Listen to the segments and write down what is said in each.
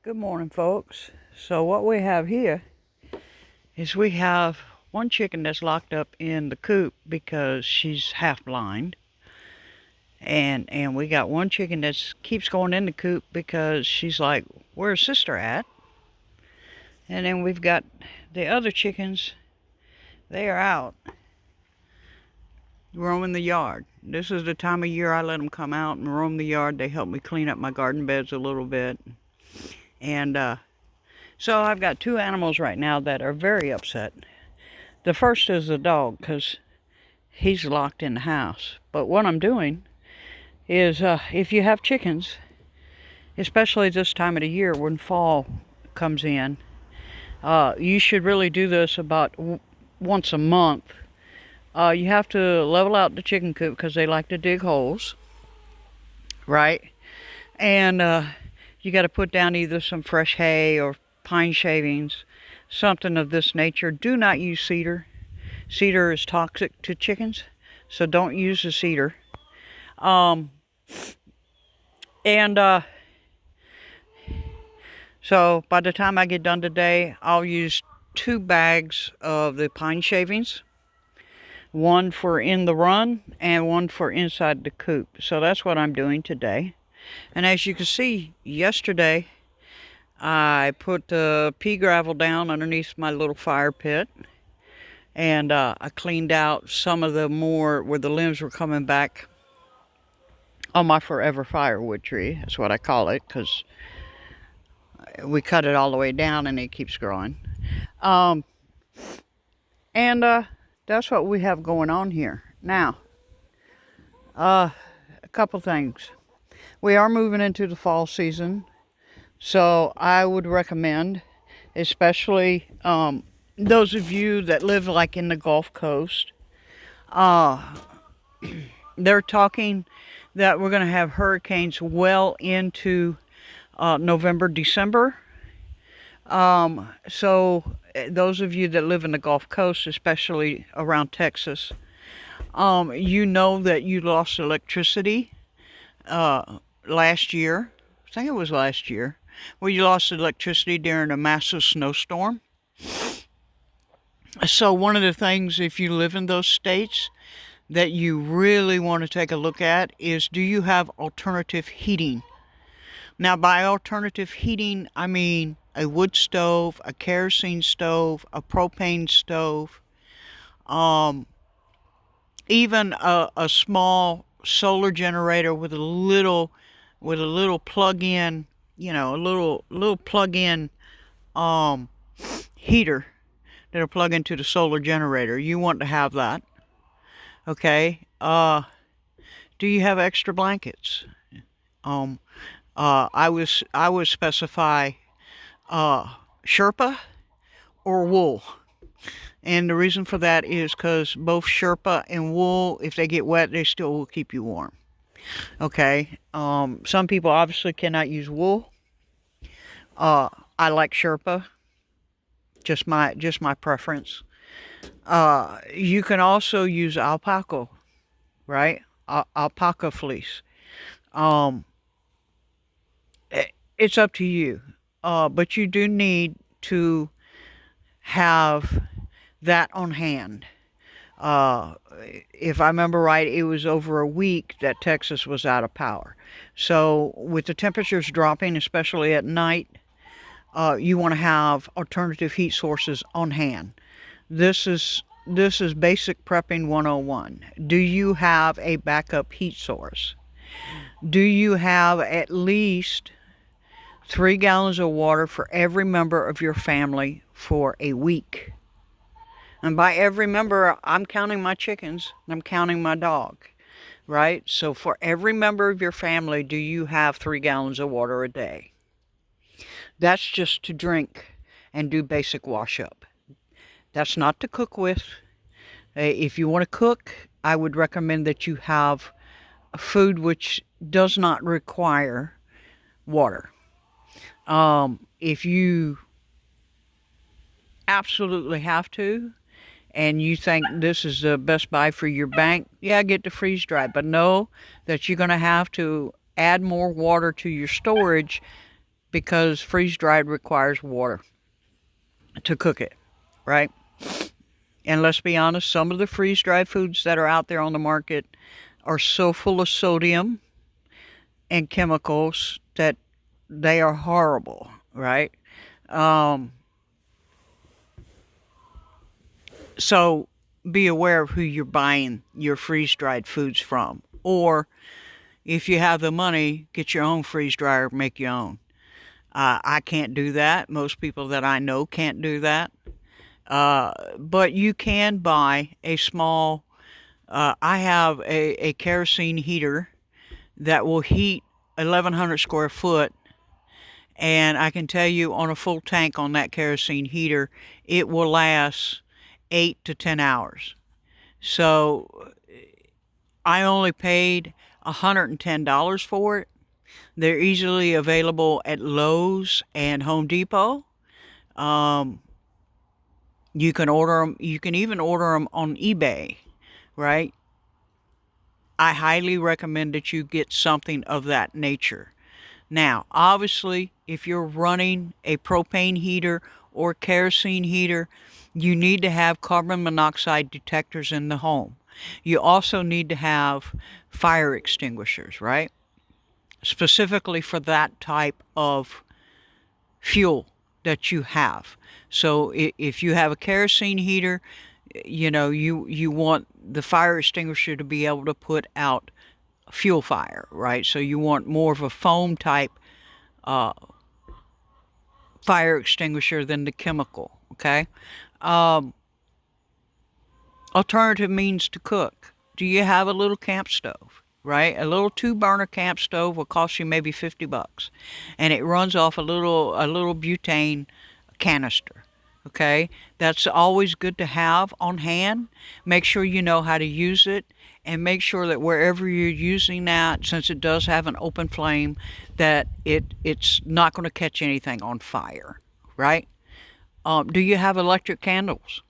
Good morning, folks. So what we have here is we have one chicken that's locked up in the coop because she's half blind. And we got one chicken that keeps going in the coop because she's like, where's sister at? And then we've got the other chickens. They are out roaming the yard. This is the time of year I let them come out and roam the yard. They help me clean up my garden beds a little bit. And so I've got two animals right now that are very upset. The first is the dog because he's locked in the house. But what I'm doing is if you have chickens, especially this time of the year when fall comes in, you should really do this about once a month. You have to level out the chicken coop because they like to dig holes, right? And you got to put down either some fresh hay or pine shavings, something of this nature. Do not use cedar. Cedar is toxic to chickens, so don't use the cedar. So by the time I get done today, I'll use 2 bags of the pine shavings, one for in the run and one for inside the coop. So that's what I'm doing today. And as you can see, yesterday I put the pea gravel down underneath my little fire pit, and I cleaned out some of the more where the limbs were coming back on my forever firewood tree. That's what I call it, because we cut it all the way down and it keeps growing. That's what we have going on here. Now, a couple things. We are moving into the fall season, so I would recommend, especially those of you that live like in the Gulf Coast, they're talking that we're going to have hurricanes well into November, December. So those of you that live in the Gulf Coast, especially around Texas, you know that you lost electricity last year. I think it was last year, where you lost electricity during a massive snowstorm. So one of the things, if you live in those states, that you really want to take a look at is, do you have alternative heating? Now, by alternative heating, I mean a wood stove, a kerosene stove, a propane stove, even a small solar generator with a little plug-in, a little plug-in heater that'll plug into the solar generator. You want to have that. Okay. Do you have extra blankets? I would specify Sherpa or wool. And the reason for that is because both Sherpa and wool, if they get wet, they still will keep you warm. Okay. Some people obviously cannot use wool. I like Sherpa. Just my preference. You can also use alpaca, right? Alpaca fleece. It's up to you. But you do need to have that on hand. If I remember right, it was over a week that Texas was out of power. So with the temperatures dropping, especially at night, you want to have alternative heat sources on hand. This is basic prepping 101. Do you have a backup heat source? Do you have at least 3 gallons of water for every member of your family for a week? And by every member, I'm counting my chickens, and I'm counting my dog, right? So for every member of your family, do you have 3 gallons of water a day? That's just to drink and do basic wash up. That's not to cook with. If you want to cook, I would recommend that you have food which does not require water. If you absolutely have to, and you think this is the best buy for your bank, yeah, get the freeze dried. But know that you're going to have to add more water to your storage because freeze-dried requires water to cook it, right? And let's be honest, some of the freeze-dried foods that are out there on the market are so full of sodium and chemicals that they are horrible, right? Um, so be aware of who you're buying your freeze-dried foods from. Or if you have the money, get your own freeze dryer, make your own. I can't do that. Most people that I know can't do that. But you can buy a small, I have a kerosene heater that will heat 1,100 square foot. And I can tell you on a full tank on that kerosene heater, it will last 8 to 10 hours. So I only paid $110 for it. They're easily available at Lowe's and Home Depot. Um, you can order them. You can even order them on eBay, right? I highly recommend that you get something of that nature. Now, obviously, if you're running a propane heater or kerosene heater, you need to have carbon monoxide detectors in the home. You also need to have fire extinguishers, right? Specifically for that type of fuel that you have. So if you have a kerosene heater, you want the fire extinguisher to be able to put out fuel fire, right? So you want more of a foam type uh, fire extinguisher than the chemical, okay? Um, Alternative means to cook. Do you have a little camp stove? Right? A little two-burner camp stove will cost you maybe $50, and it runs off a little butane canister. Okay, that's always good to have on hand. Make sure you know how to use it, and make sure that wherever you're using that, since it does have an open flame, that it's not going to catch anything on fire. Right? Do you have electric candles?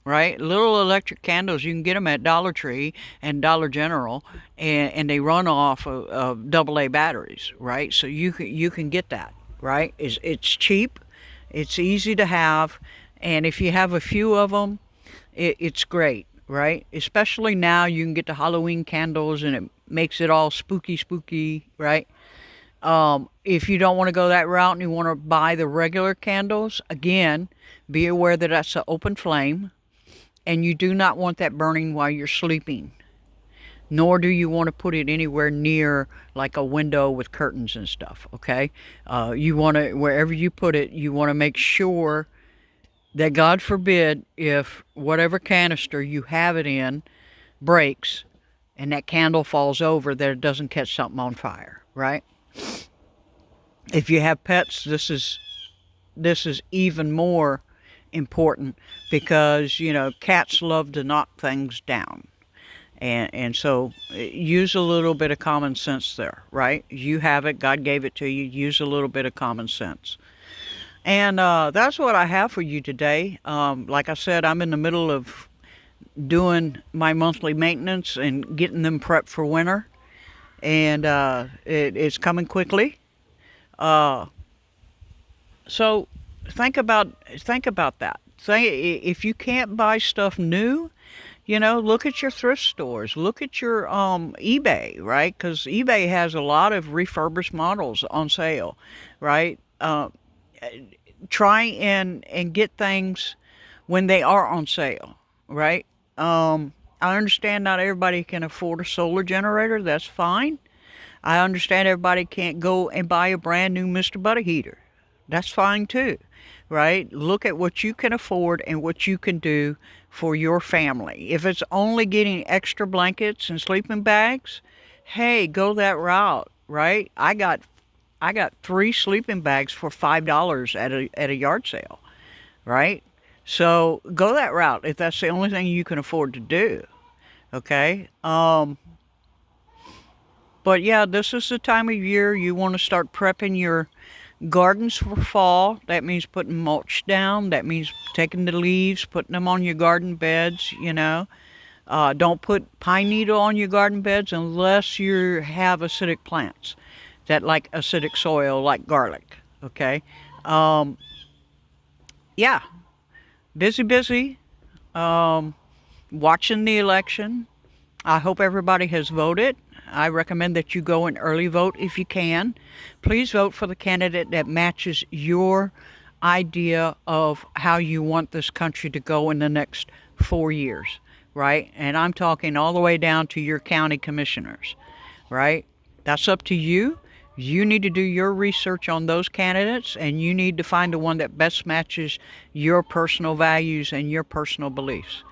Right? Little electric candles, you can get them at Dollar Tree and Dollar General, and they run off of AA batteries, right? So you can get that, right? It's cheap, it's easy to have, and if you have a few of them, it's great, right? Especially now, you can get the Halloween candles, and it makes it all spooky, spooky, right? If you don't want to go that route and you want to buy the regular candles, again, be aware that that's an open flame, and you do not want that burning while you're sleeping, nor do you want to put it anywhere near like a window with curtains and stuff, okay? You want to, wherever you put it, you want to make sure that, God forbid, if whatever canister you have it in breaks and that candle falls over, that it doesn't catch something on fire, right? If you have pets, this is even more important, because cats love to knock things down, and so use a little bit of common sense there, right? You have it, God gave it to you. Use a little bit of common sense. And that's what I have for you today. Like I said, I'm in the middle of doing my monthly maintenance and getting them prepped for winter, and it's coming quickly. Uh, so think about that. Say, if you can't buy stuff new, look at your thrift stores. Look at your eBay, right? Because eBay has a lot of refurbished models on sale, right? Try and get things when they are on sale, right? I understand not everybody can afford a solar generator. That's fine. I understand everybody can't go and buy a brand new Mr. Butter heater. That's fine too, right? Look at what you can afford and what you can do for your family. If it's only getting extra blankets and sleeping bags, hey, go that route, right? I got 3 sleeping bags for $5 at a yard sale, right? So go that route if that's the only thing you can afford to do. Okay. But yeah, this is the time of year you want to start prepping your gardens for fall. That means putting mulch down. That means taking the leaves, putting them on your garden beds. Don't put pine needle on your garden beds unless you have acidic plants that like acidic soil, like garlic. Okay. Um, yeah, busy. Um, Watching the election. I hope everybody has voted. I recommend that you go and early vote if you can. Please vote for the candidate that matches your idea of how you want this country to go in the next 4 years, right? And I'm talking all the way down to your county commissioners, right? That's up to you. You need to do your research on those candidates and you need to find the one that best matches your personal values and your personal beliefs.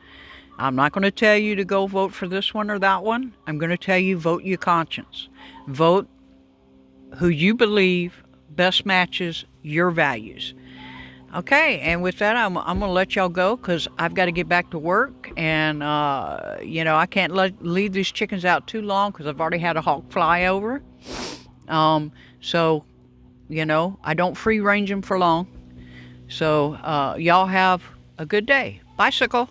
I'm not going to tell you to go vote for this one or that one. I'm going to tell you vote your conscience. Vote who you believe best matches your values. Okay, and with that, I'm going to let y'all go because I've got to get back to work. And, I can't leave these chickens out too long because I've already had a hawk fly over. So, I don't free range them for long. So, y'all have a good day. Bicycle.